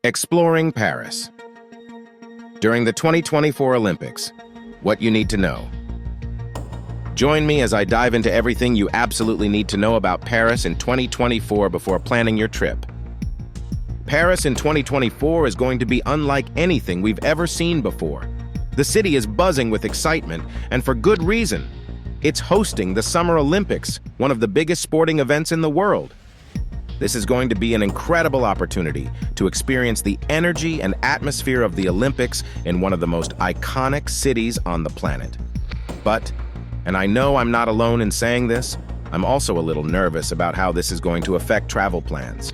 Exploring Paris. During the 2024 Olympics, what you need to know. Join me as I dive into everything you absolutely need to know about Paris in 2024 before planning your trip. Paris in 2024 is going to be unlike anything we've ever seen before. The city is buzzing with excitement, and for good reason. It's hosting the Summer Olympics, one of the biggest sporting events in the world. This is going to be an incredible opportunity to experience the energy and atmosphere of the Olympics in one of the most iconic cities on the planet. But, and I know I'm not alone in saying this, I'm also a little nervous about how this is going to affect travel plans.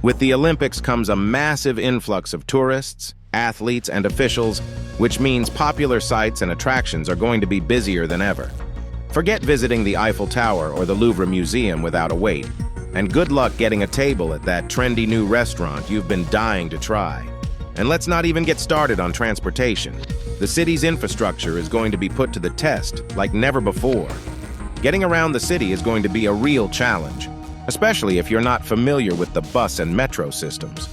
With the Olympics comes a massive influx of tourists, athletes, and officials, which means popular sites and attractions are going to be busier than ever. Forget visiting the Eiffel Tower or the Louvre Museum without a wait. And good luck getting a table at that trendy new restaurant you've been dying to try. And let's not even get started on transportation. The city's infrastructure is going to be put to the test like never before. Getting around the city is going to be a real challenge, especially if you're not familiar with the bus and metro systems.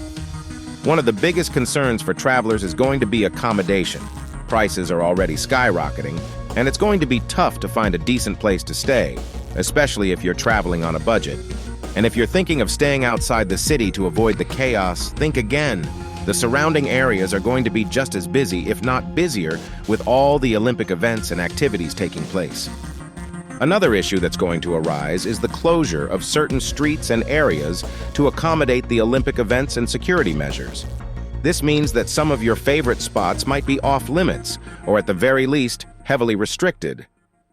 One of the biggest concerns for travelers is going to be accommodation. Prices are already skyrocketing, and it's going to be tough to find a decent place to stay, especially if you're traveling on a budget. And if you're thinking of staying outside the city to avoid the chaos, think again. The surrounding areas are going to be just as busy, if not busier, with all the Olympic events and activities taking place. Another issue that's going to arise is the closure of certain streets and areas to accommodate the Olympic events and security measures. This means that some of your favorite spots might be off-limits, or at the very least, heavily restricted.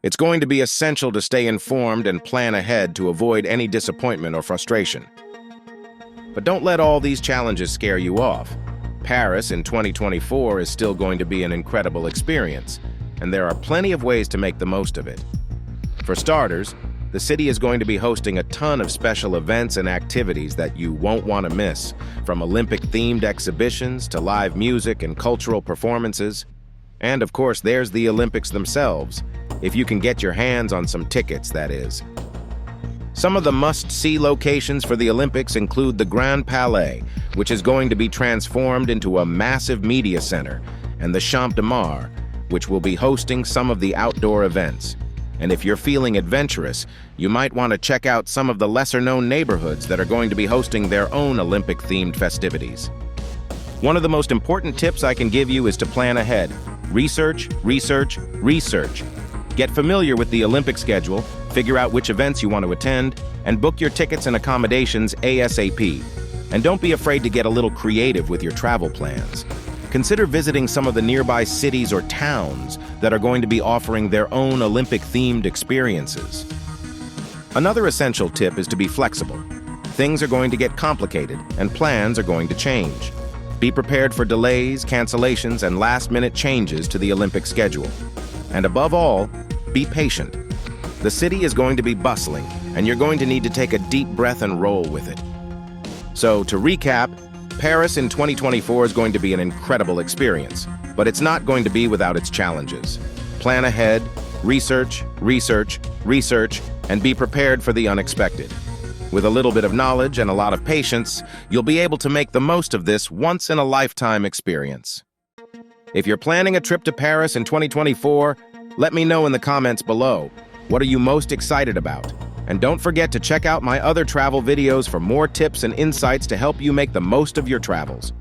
It's going to be essential to stay informed and plan ahead to avoid any disappointment or frustration. But don't let all these challenges scare you off. Paris in 2024 is still going to be an incredible experience, and there are plenty of ways to make the most of it. For starters, the city is going to be hosting a ton of special events and activities that you won't want to miss, from Olympic-themed exhibitions to live music and cultural performances. And of course, there's the Olympics themselves, if you can get your hands on some tickets, that is. Some of the must-see locations for the Olympics include the Grand Palais, which is going to be transformed into a massive media center, and the Champ de Mars, which will be hosting some of the outdoor events. And if you're feeling adventurous, you might want to check out some of the lesser-known neighborhoods that are going to be hosting their own Olympic-themed festivities. One of the most important tips I can give you is to plan ahead. Research, research, research. Get familiar with the Olympic schedule, figure out which events you want to attend, and book your tickets and accommodations ASAP. And don't be afraid to get a little creative with your travel plans. Consider visiting some of the nearby cities or towns that are going to be offering their own Olympic-themed experiences. Another essential tip is to be flexible. Things are going to get complicated, and plans are going to change. Be prepared for delays, cancellations, and last-minute changes to the Olympic schedule. And above all, be patient. The city is going to be bustling, and you're going to need to take a deep breath and roll with it. So, to recap, Paris in 2024 is going to be an incredible experience, but it's not going to be without its challenges. Plan ahead, research, research, research, and be prepared for the unexpected. With a little bit of knowledge and a lot of patience, you'll be able to make the most of this once-in-a-lifetime experience. If you're planning a trip to Paris in 2024, let me know in the comments below. What are you most excited about? And don't forget to check out my other travel videos for more tips and insights to help you make the most of your travels.